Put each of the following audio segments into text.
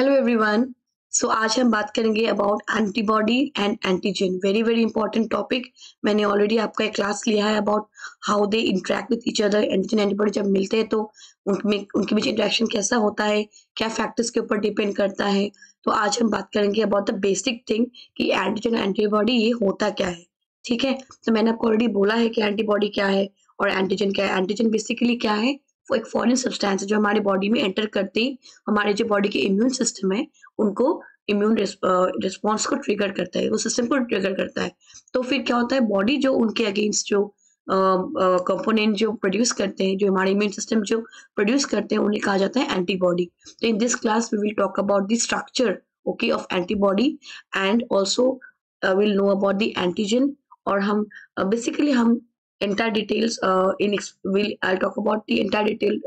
Hello everyone. आज हम बात करेंगे about antibody and antigen. Very very important topic. मैंने ऑलरेडी आपका एक क्लास लिया है about how they interact with each other. Antigen antibody जब मिलते हैं तो उनके बीच इंटरेक्शन कैसा होता है, क्या फैक्टर्स के ऊपर डिपेंड करता है। तो आज हम बात करेंगे अबाउट द बेसिक थिंग कि एंटीजन एंटीबॉडी ये होता क्या है। ठीक है, तो मैंने आपको ऑलरेडी बोला है कि एंटीबॉडी क्या है और एंटीजन क्या है। एंटीजन बेसिकली क्या है, वो एक फॉरेन सब्सटेंस है जो हमारी बॉडी में एंटर करते ही हमारे जो बॉडी के इम्यून सिस्टम है उनको इम्यून रिस्पॉन्स को ट्रिगर करता है, वो सिस्टम को ट्रिगर करता है। तो फिर क्या होता है, बॉडी जो उनके अगेंस्ट जो कंपोनेंट जो प्रोड्यूस करते हैं, जो हमारे इम्यून सिस्टम जो प्रोड्यूस करते हैं, उन्हें कहा जाता है एंटीबॉडी। तो in this class we will talk about the structure okay of antibody and also will know about the antigen. और हम बेसिकली हम entire details I'll talk about the entire detailed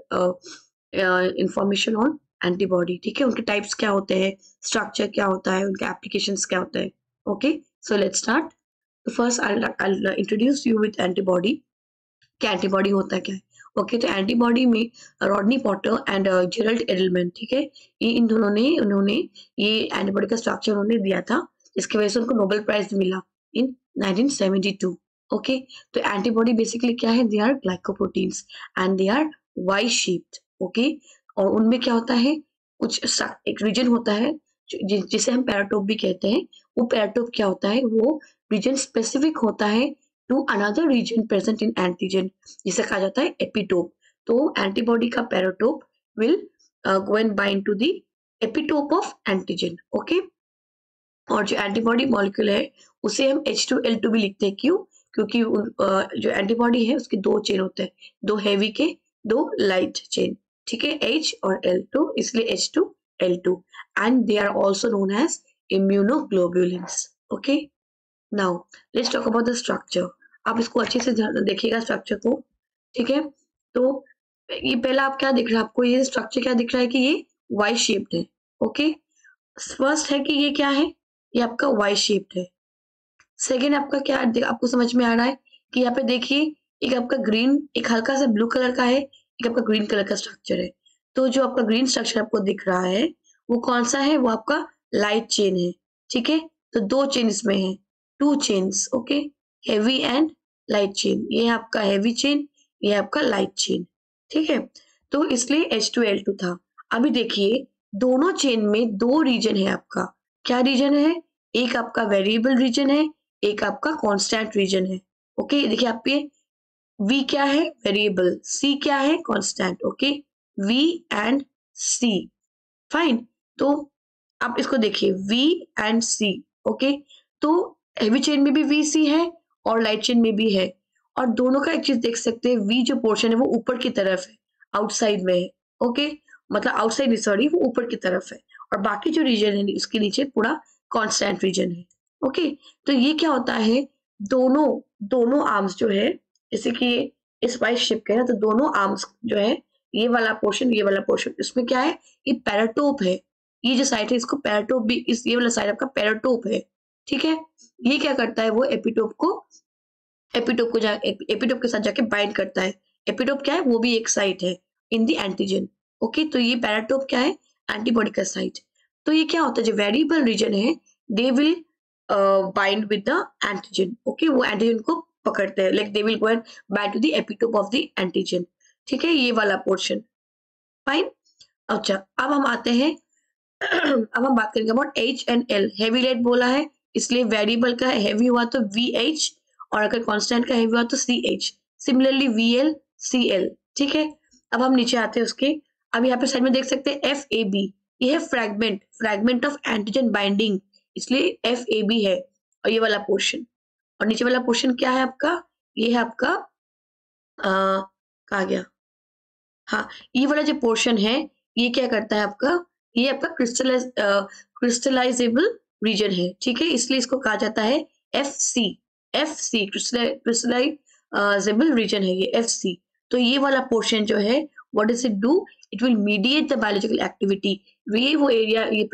information on antibody। ठीक है, उनके types क्या होते हैं, structure क्या होता है, उनके एप्लीकेशंस क्या होते हैं। Okay, so let's start. First I'll introduce you with antibody कि एंटीबॉडी होता क्या है। ओके, तो एंटीबॉडी में Rodney Porter and Gerald Edelman, ठीक है, ये इन दोनों ने उन्होंने ये एंटीबॉडी का स्ट्रक्चर उन्होंने दिया था, जिसकी वजह से उनको नोबेल प्राइज मिला इन 1972। ओके, तो एंटीबॉडी बेसिकली क्या है, they are glycoproteins and they are Y shaped. Okay, और उनमें क्या होता है, कुछ एक रीजन होता है जिसे हम पैराटोप भी कहते हैं। वो पैराटोप क्या होता है, वो रीजन स्पेसिफिक होता है to another region present in antigen, जिसे कहा जाता है एपिटोप। तो एंटीबॉडी का paratope will go and bind to the epitope of antigen. Okay, और जो एंटीबॉडी मॉलिक्यूल है उसे हम H2L2 भी लिखते हैं। क्यों? क्योंकि जो एंटीबॉडी है उसके दो चेन होते हैं, दो हैवी के दो लाइट चेन। ठीक है, H और L2, इसलिए H2L2 and they are also known as immunoglobulins. Okay, now let's talk about the structure. आप इसको अच्छे से देखिएगा स्ट्रक्चर को। ठीक है, तो ये पहला आप क्या दिख रहा है, आपको ये स्ट्रक्चर क्या दिख रहा है कि ये वाई शेप्ड है। ओके, फर्स्ट है कि ये क्या है, ये आपका वाई शेप्ड है। सेकेंड आपका क्या आपको समझ में आ रहा है कि यहाँ पे देखिए, एक आपका ग्रीन, एक हल्का सा ब्लू कलर का है, एक आपका ग्रीन कलर का स्ट्रक्चर है। तो जो आपका ग्रीन स्ट्रक्चर आपको दिख रहा है वो कौन सा है, वो आपका लाइट चेन है। ठीक है, तो दो चेन इसमें है, to chains. Okay, heavy and light chain, ये आपका हेवी चेन, ये आपका लाइट चेन। ठीक है, तो इसलिए H2L2 था। अभी देखिए, दोनों चेन में दो रीजन है आपका। क्या रीजन है, एक आपका वेरिएबल रीजन है, एक आपका कांस्टेंट रीजन है। ओके, देखिए आप पे V क्या है, वेरिएबल, C क्या है, constant. Okay, V and C, fine. तो आप इसको देखिए, V एंड C। ओके, तो हेवी चेन में भी VC है और लाइट चेन में भी है, और दोनों का एक चीज देख सकते हैं, V जो पोर्शन है वो ऊपर की तरफ है, आउटसाइड में है। ओके, मतलब आउटसाइड सॉरी, वो ऊपर की तरफ है, और बाकी जो रीजन है उसके नीचे पूरा कांस्टेंट रीजन है। ओके, तो ये क्या होता है, दोनों आर्म्स जो है, जैसे कि इस वाई शेप के है, तो दोनों आर्म्स जो है, ये वाला पोर्शन, ये वाला पोर्शन, इसमें क्या है, ये पैराटोप है। ये जो साइड है इसको पैराटोप भी, इस ये वाला साइड आपका पैराटोप है। ठीक है, ये क्या करता है, वो एपिटोप के साथ जाके बाइंड करता है। एपिटोप क्या है, वो भी एक साइट है इन दी एंटीजन। ओके, तो ये पैराटोप क्या है, एंटीबॉडी का साइट। तो ये क्या होता है, जो वेरिएबल रीजन है, they will bind with the antigen. Okay, वो एंटीजन को पकड़ते हैं, like they will go and bind to the epitope of the antigen. ठीक है, ये वाला पोर्शन, फाइन। अच्छा, अब हम आते हैं अब हम बात करेंगे about H and L। Heavy light बोला है, इसलिए वेरिएबल का हेवी हुआ तो VH, और अगर कांस्टेंट का हेवी हुआ तो CH। Similarly VL CL। ठीक है, अब हम नीचे आते हैं उसके। अब यहाँ पे साइड में देख सकते हैं FAB, ये है फ्रैगमेंट ऑफ एंटीजन बाइंडिंग, इसलिए FAB है। और ये वाला पोर्शन, और नीचे वाला पोर्शन क्या है आपका, ये है आपका कहा गया, हाँ, ये वाला जो पोर्शन है ये क्या करता है आपका, ये आपका क्रिस्टलाइजेबल रीजन है। ठीक है, इसलिए इसको कहा जाता है FC क्रिस्टलाइजेबल रीजन है ये FC। तो ये वाला पोर्शन जो है, what does it do, it will mediate the biological activity. ये वो एरिया, ये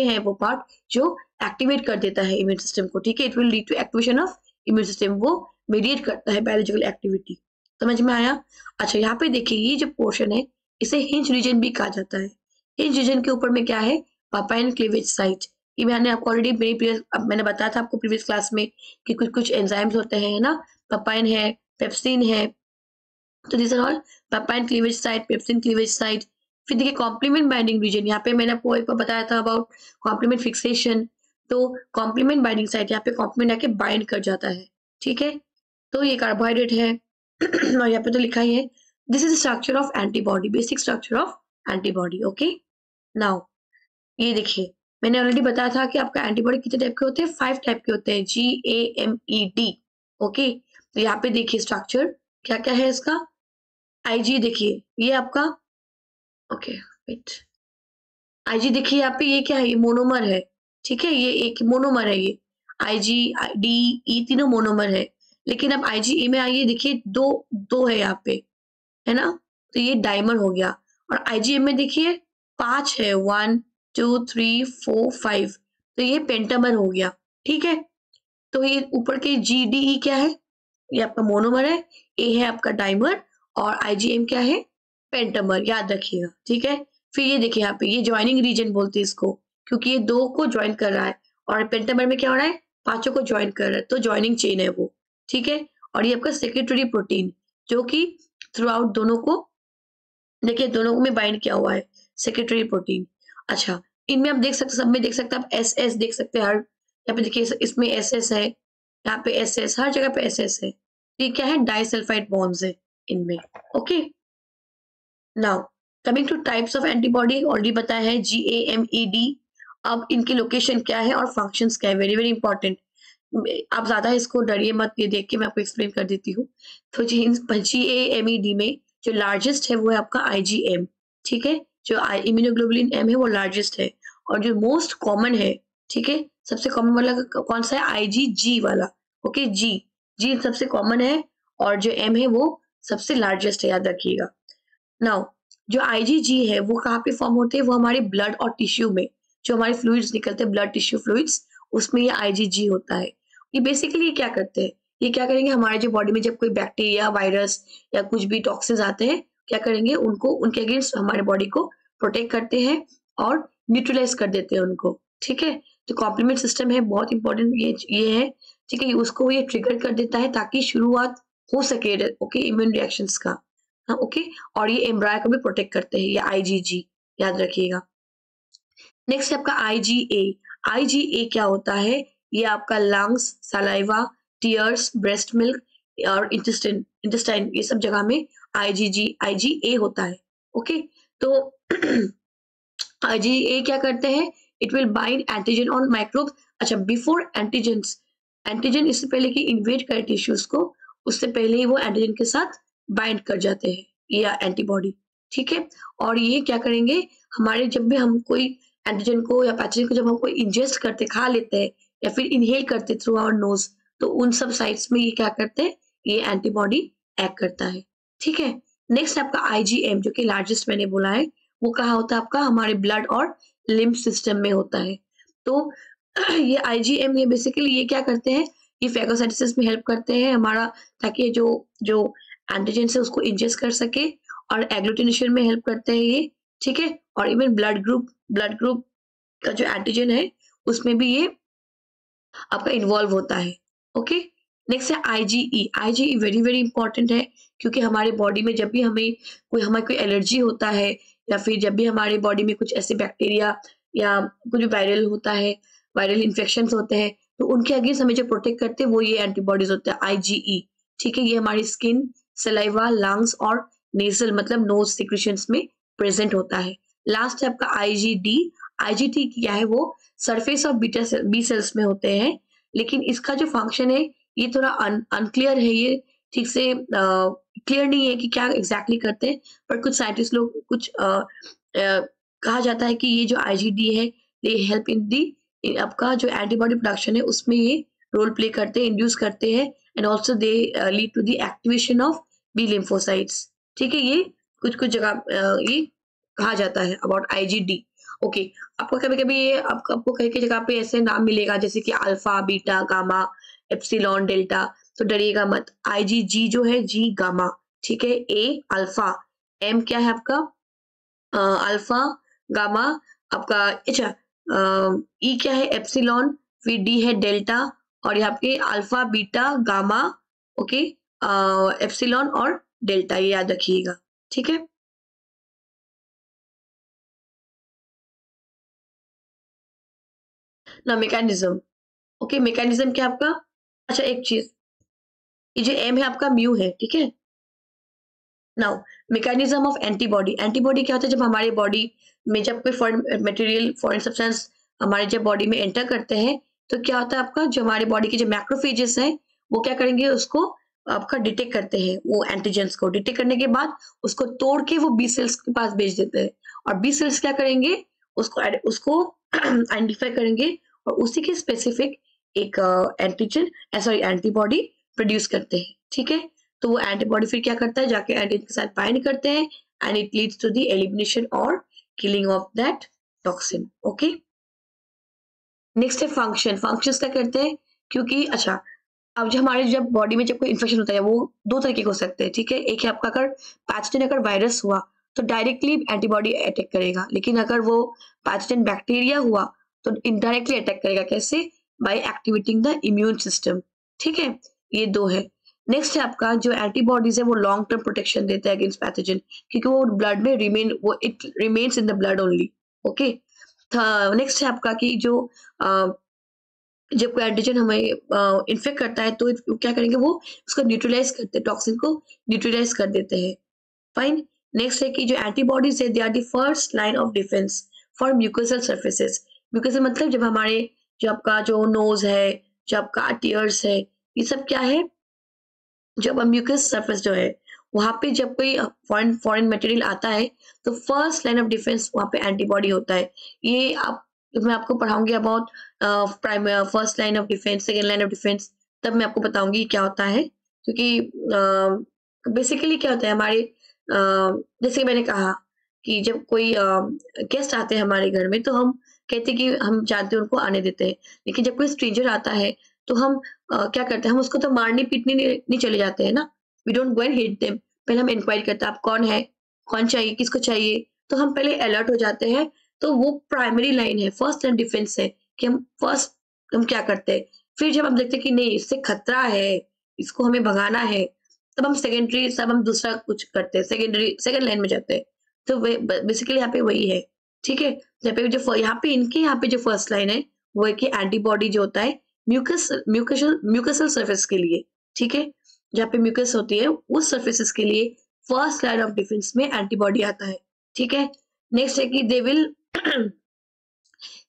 है वो पार्ट जो एक्टिवेट कर देता है इम्यून सिस्टम को। ठीक है, it will lead to activation of immune system, वो मीडिएट करता है बायोलॉजिकल एक्टिविटी। समझ में आया? अच्छा, यहाँ पे देखिए, ये जो पोर्शन है इसे हिंज रीजन भी कहा जाता है। हिंज रीजन के ऊपर में क्या है, पापाइन क्लीवेज साइट। ये मैंने आपको ऑलरेडी मैंने बताया था आपको प्रीवियस क्लास में कि कुछ कुछ एंजाइम्स होते हैं, है ना। पापाइन है, पेप्सिन है, तो this are all papain cleavage site, pepsin cleavage site. फिर देखिए कॉम्प्लीमेंट बाइंडिंग रीजन, यहाँ पे मैंने आपको एक बार बताया था अबाउट कॉम्प्लीमेंट फिक्सेशन। तो कॉम्प्लीमेंट बाइंडिंग साइट, यहाँ पे कॉम्प्लीमेंट आके बाइंड कर जाता है, ठीक है। तो ये कार्बोहाइड्रेट है और यहाँ पे तो लिखा ही है this is structure of antibody, basic structure of antibody. Okay, now ये देखिए मैंने ऑलरेडी बताया था कि आपका एंटीबॉडी कितने टाइप के होते हैं, 5 टाइप के होते हैं, GAMED। ओके, तो यहाँ पे देखिए स्ट्रक्चर क्या क्या है इसका। IG देखिए ये आपका, ओके वेट, IG देखिए यहाँ पे ये क्या है, ये मोनोमर है, ठीक है, ये एक मोनोमर है, ये IG, D, E तीनों मोनोमर है। लेकिन अब IgE में आइए, देखिए दो दो है यहाँ पे, है ना, तो ये डाइमर हो गया। और IgM में देखिए 5 है, 1 2 3 4 5, तो ये पेंटामर हो गया, ठीक है। तो ये ऊपर के GDE क्या है, ये आपका मोनोमर है, A है आपका डाइमर, और IgM क्या है, पेंटामर, याद रखिएगा, ठीक है। फिर ये देखिए यहाँ पे ये ज्वाइनिंग रीजन बोलते हैं इसको, क्योंकि ये 2 को ज्वाइन कर रहा है, और पेंटामर में क्या हो रहा है, 5 को ज्वाइन कर रहा है, तो ज्वाइनिंग चेन है वो, ठीक है। और ये आपका सेक्रेटरी प्रोटीन, जो कि थ्रू आउट दोनों को, देखिए दोनों में बाइंड किया हुआ है, सेक्रेटरी प्रोटीन। अच्छा, इनमें आप देख सकते, सब में देख सकते हैं आप SS देख सकते हैं, हर यहाँ पे देखिए इसमें SS है, यहाँ पे SS, हर जगह पे SS है। ये क्या है, डाइसल्फाइड बॉन्ड्स है इनमें। Okay, now coming two types of antibody, already बताया है GAMED। अब इनकी लोकेशन क्या है और फंक्शंस क्या है, वेरी वेरी इंपॉर्टेंट। आप ज्यादा इसको डरिए मत, ये देख के मैं आपको एक्सप्लेन कर देती हूँ। तो GAMED में जो लार्जेस्ट है वो है आपका IgM, ठीक है, जो इम्यूनोग्लोबुलिन M है वो लार्जेस्ट है, और जो मोस्ट कॉमन है, ठीक है, सबसे कॉमन वाला कौन सा है, IgG वाला। ओके, जी सबसे कॉमन है, और जो M है वो सबसे लार्जेस्ट है, याद रखिएगा। नाउ जो IgG है वो कहाँ पे फॉर्म होते हैं, वो हमारे ब्लड और टिश्यू में, जो हमारे फ्लूइड्स निकलते हैं, ब्लड टिश्यू फ्लूइड्स, उसमें ये IgG होता है। ये बेसिकली क्या करते हैं, ये क्या करेंगे, हमारे जो बॉडी में जब कोई बैक्टीरिया, वायरस या कुछ भी टॉक्सिन्स आते हैं, क्या करेंगे, उनको, उनके अगेंस्ट हमारे बॉडी को प्रोटेक्ट करते हैं और न्यूट्रलाइज कर देते हैं उनको, ठीक है। तो कॉम्प्लीमेंट सिस्टम है, बहुत इंपॉर्टेंट ये है, ठीक है, उसको ये ट्रिगर कर देता है ताकि शुरुआत हो सके, ओके, इम्यून रिएक्शंस का। हाँ, ओके, और ये एम्ब्रायो को भी प्रोटेक्ट करते हैं, ये IgG, याद रखिएगा। नेक्स्ट है आपका IgA क्या होता है, ये आपका lungs, saliva, tears, breast milk और इंटेस्टाइन ये सब जगह में IgA होता है। ओके, तो IgA क्या करते हैं, it will bind antigen on microbes. अच्छा, बिफोर एंटीजन इससे पहले कि इन्वेड करे टिश्यूज को, उससे पहले ही वो एंटीजन के साथ बाइंड कर जाते हैं, ये एंटीबॉडी, ठीक है। और ये क्या करेंगे, हमारे जब भी हम कोई एंटीजन को या पैथोजन को जब हम कोई इंजेस्ट करते, खा लेते हैं या फिर इनहेल करते थ्रू आवर नोज, तो उन सब साइट्स में ये क्या करते हैं, ये एंटीबॉडी एक्ट करता है, ठीक है। नेक्स्ट आपका IgM, जो कि लार्जेस्ट मैंने बोला है, वो कहाँ होता है आपका, हमारे ब्लड और लिम्फ सिस्टम में होता है। तो ये IgM, ये बेसिकली ये क्या करते हैं, ये फैगोसाइटोसिस में हेल्प करते हैं हमारा, ताकि जो एंटीजन से उसको इंजेस्ट कर सके, और एग्लूटिनेशन में हेल्प करते हैं ये, ठीक है। और इवन ब्लड ग्रुप का जो एंटीजन है उसमें भी ये आपका इन्वॉल्व होता है। ओके, नेक्स्ट है IgE वेरी वेरी इंपॉर्टेंट है, क्योंकि हमारे बॉडी में जब भी हमें कोई एलर्जी होता है, या फिर जब भी हमारे बॉडी में कुछ ऐसे बैक्टीरिया या कुछ वायरल होता है, वायरल इन्फेक्शन होते हैं, तो उनके अगेंस्ट हमें जो प्रोटेक्ट करते हैं वो ये एंटीबॉडीज होते हैं, IgE, ठीक है। ये हमारी स्किन, सलाइवा, लंग्स और नेजल मतलब नोज सिक्रीशंस में प्रेजेंट होता है। लास्ट है आपका IgD क्या है, वो सरफेस ऑफ बी सेल्स में होते हैं, लेकिन इसका जो फंक्शन है ये थोड़ा अनक्लियर है, ये ठीक से क्लियर नहीं है कि क्या एग्जैक्टली करते हैं, पर कुछ साइंटिस्ट लोग कहा जाता है कि ये जो IgD है ये हेल्प इन दी आपका जो एंटीबॉडी प्रोडक्शन है उसमें ये रोल प्ले करते हैं, इंड्यूस करते हैं, and also they lead to the activation of B lymphocytes, ठीक है। ये कुछ जगह ये कहा जाता है अबाउट IgD। ओके, आपको कभी कभी ये आपको कई कई जगह पे ऐसे नाम मिलेगा जैसे कि alpha, beta, gamma, epsilon, delta, तो डरिएगा मत। IgG जो है, G गामा, ठीक है, A अल्फा, M क्या है आपका अल्फा, गामा आपका, अच्छा ई क्या है एप्सिलॉन, फिर डी है डेल्टा, और यहाँ पे alpha beta gamma, okay, epsilon और डेल्टा, ये याद रखिएगा, ठीक है। ना मैकेनिज्म, ओके, मैकेनिज्म क्या आपका, अच्छा एक चीज, ये जो एम है आपका म्यू है, ठीक है। Now mechanism of antibody, antibody क्या होता है, जब हमारे बॉडी में जब कोई फॉरेन मटेरियल, फॉरेन सब्सटेंस हमारे जब बॉडी में एंटर करते हैं, तो क्या होता है आपका, जो हमारे बॉडी के जो मैक्रोफेजेस हैं वो क्या करेंगे, उसको आपका डिटेक्ट करते हैं, वो एंटीजेंस को डिटेक्ट करने के बाद उसको तोड़ के वो बी सेल्स के पास भेज देते हैं, और बी सेल्स क्या करेंगे, उसको उसको आइडेंटिफाई करेंगे और उसी के स्पेसिफिक एक एंटीजन सॉरी एंटीबॉडी प्रोड्यूस करते हैं, ठीक है। तो वो एंटीबॉडी फिर क्या करता है, जाके एंटीजन के साथ बाइंड करते हैं and it leads to the elimination और killing of that toxin, okay. Next है फंक्शन, फंक्शंस क्या करते हैं, क्योंकि अच्छा अब जो हमारे जब बॉडी में जब कोई इन्फेक्शन होता है वो दो तरीके के हो सकते हैं, ठीक है। एक है आपका अगर पैथोजन अगर वायरस हुआ तो डायरेक्टली एंटीबॉडी अटैक करेगा, लेकिन अगर वो पैथोजन बैक्टीरिया हुआ तो इनडायरेक्टली अटैक करेगा, कैसे, by activating the immune system, ठीक है। ये दो है। नेक्स्ट है आपका जो एंटीबॉडीज है वो लॉन्ग टर्म प्रोटेक्शन देते हैं अगेंस्ट पैथोजन, क्योंकि वो ब्लड में रिमेन, वो it remains in the blood only, okay. Next है आपका कि जो जब कोई एंटीजन हमें इन्फेक्ट करता है तो क्या करेंगे, वो उसको न्यूट्रलाइज करते हैं, टॉक्सिन को न्यूट्रलाइज कर देते हैं, फाइन। नेक्स्ट है कि जो एंटीबॉडीज है they are the first line of defence for mucosal surfaces, mucosal मतलब जब हमारे जो आपका जो नोज है, जो आपका टीयर्स है, ये सब क्या है, जब म्यूकस सर्फेस जो है वहां पे जब कोई फॉरेन फॉरेन मटेरियल आता है तो फर्स्ट लाइन ऑफ डिफेंस वहां पे एंटीबॉडी होता है। ये आप, मैं आपको पढ़ाऊंगी about first line of defence, second line of defence, तब मैं आपको बताऊंगी क्या होता है, क्योंकि बेसिकली क्या होता है हमारे जैसे मैंने कहा कि जब कोई गेस्ट आते हैं हमारे घर में तो हम कहते हैं कि हम जानते हैं उनको आने देते हैं, लेकिन जब कोई स्ट्रेंजर आता है तो हम क्या करते हैं, हम उसको तो मारने पीटने नहीं चले जाते हैं ना, we don't go and hit them, पहले हम इंक्वायरी करते हैं आप कौन है, कौन चाहिए, किसको चाहिए, तो हम पहले अलर्ट हो जाते हैं। तो वो प्राइमरी लाइन है, फर्स्ट लाइन डिफेंस है कि हम फर्स्ट हम क्या करते हैं, फिर जब हम देखते हैं कि नहीं इससे खतरा है, इसको हमें भगाना है, तब हम सेकेंडरी, सब हम दूसरा कुछ करते हैं, सेकेंड लाइन में जाते हैं। तो बेसिकली यहाँ पे वही है, ठीक है। यहाँ पे जो यहाँ पे जो फर्स्ट लाइन है वो है कि एंटीबॉडी जो होता है म्यूकसल सरफेस के लिए, ठीक है, जहाँ पे म्यूकस होती है उस सरफेसेस के लिए फर्स्ट लाइन ऑफ डिफेंस में एंटीबॉडी आता है, ठीक है। नेक्स्ट है कि they will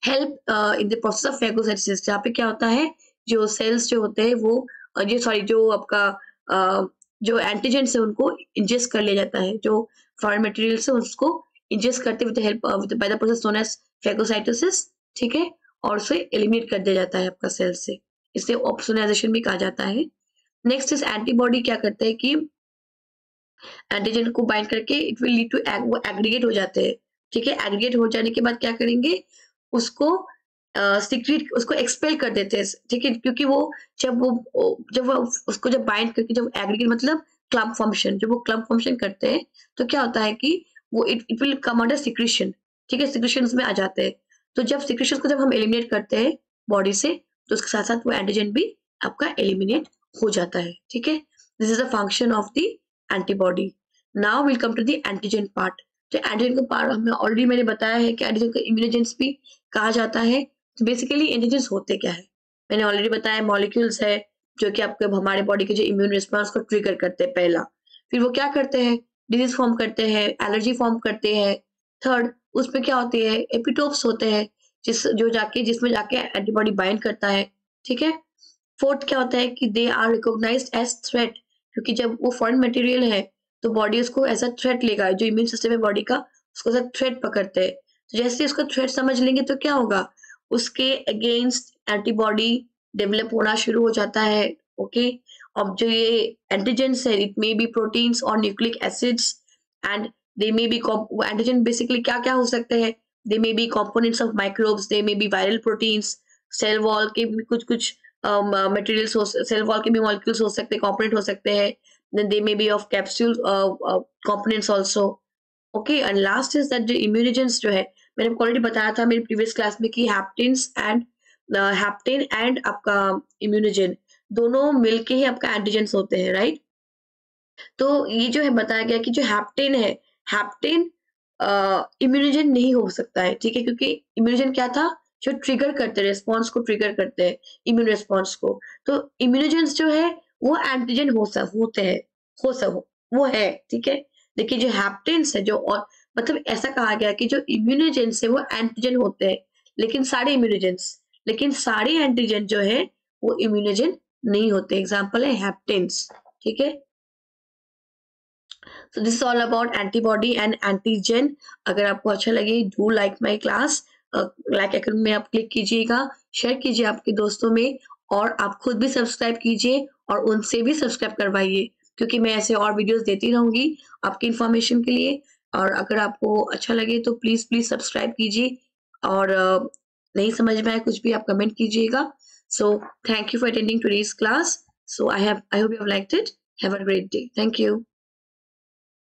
help in the process of phagocytosis, जहाँ पे क्या होता है, जो सेल्स जो होते हैं वो जो आपका जो एंटीजन है उनको इंजेस्ट कर लिया जाता है, जो फॉरेन मटेरियल से उसको इंजेस्ट करते with help by the process known as phagocytosis, ठीक है, और उसे एलिमिनेट कर दिया जाता है आपका सेल से, इसे ऑप्सोनाइजेशन भी कहा जाता है। नेक्स्ट इज एंटीबॉडी क्या करते हैं कि एंटीजन को बाइंड करके इट विल लीड टू वो एग्रीगेट हो जाते हैं, ठीक है। एग्रीगेट हो जाने के बाद क्या करेंगे, उसको सीक्रेट उसको एक्सपेल कर देते हैं, ठीक है, क्योंकि वो जब वो उसको जब बाइंड करके जब एग्रीगेट मतलब क्लम्प फॉर्मेशन, जब वो क्लम्प फॉर्मेशन करते हैं तो क्या होता है कि वो it will come out as secretion, ठीक है, सिक्रीशन में आ जाते हैं। तो जब सिक्रीशन को जब हम एलिमिनेट करते हैं बॉडी से तो उसके साथ साथ वो एंटीजन भी आपका एलिमिनेट हो जाता है, ठीक है। This is a function of the antibody. Now will come to the antigen part. तो एंटीजन का पार्ट हमें ऑलरेडी मैंने बताया है कि एंटीजन को इम्यूनोजेंस भी कहा जाता है। तो बेसिकली एंटीजन होते क्या है, मैंने ऑलरेडी बताया, मॉलिक्यूल्स है जो कि आपके हमारे बॉडी के जो इम्यून रिस्पॉन्स को ट्रिगर करते हैं पहला, फिर वो क्या करते हैं, डिजीज फॉर्म करते हैं, एलर्जी फॉर्म करते हैं, थर्ड उसमें क्या होती है, एपिटोप्स होते हैं जिसमें जाके एंटीबॉडी बाइंड करता है, ठीक है। फोर्थ क्या होता है कि they are recognised as threat, क्योंकि जब वो फॉरेन मटेरियल है तो बॉडी उसको ऐसा थ्रेट लेगा, जो इम्यून सिस्टम है बॉडी का उसको ऐसा थ्रेट पकड़ते हैं। तो जैसे उसको थ्रेट समझ लेंगे तो क्या होगा, उसके अगेंस्ट एंटीबॉडी डेवलप होना शुरू हो जाता है, ओके। अब जो ये एंटीजेंस है इट मे बी प्रोटीन्स और nucleic acids and they may be antigen basically क्या क्या हो सकते हैं, they may be components of microbes, they may be viral proteins, cell wall के भी कुछ मटेरियल्स हो, सेल वॉल के भी मॉलिक्यूल्स हो सकते हैं, कंपोनेंट हो सकते हैं, then they may be of capsule components also, okay। and last is that जो immunogens जो है मैंने आपको ऑलरेडी बताया था मेरी प्रीवियस क्लास में कि हैप्टेन एंड आपका इम्यूनोजन दोनों मिलके ही आपका एंटीजेंस होते हैं, राइट। तो ये जो है बताया गया कि जो हैप्टेन इम्यूनोजन नहीं हो सकता है, ठीक है, क्योंकि इम्यूनोजन क्या था, जो ट्रिगर करते हैं, रिस्पॉन्स को ट्रिगर करते हैं, इम्यून रिस्पॉन्स को। तो इम्यूनोजेंस जो है वो एंटीजन होते हैं, वो है, ठीक है। देखिए जो हैप्टेन्स है जो, और मतलब ऐसा कहा गया कि जो इम्यूनोजेंस है वो एंटीजन होते हैं, लेकिन सारे एंटीजन जो है वो इम्यूनोजन नहीं होते। एग्जाम्पल है हैप्टेन्स, ठीक है। So this is all about antibody and antigen. अगर आपको अच्छा लगे do like my class, like academy में आप क्लिक कीजिएगा, शेयर कीजिए आपके दोस्तों में, और आप खुद भी सब्सक्राइब कीजिए और उनसे भी सब्सक्राइब करवाइए, क्योंकि मैं ऐसे और वीडियोस देती रहूंगी आपकी इंफॉर्मेशन के लिए। और अगर आपको अच्छा लगे तो प्लीज प्लीज सब्सक्राइब कीजिए, और नहीं समझ में आए कुछ भी आप कमेंट कीजिएगा। So thank you for attending today's class. So I hope you have liked it. Have a great day. Thank you.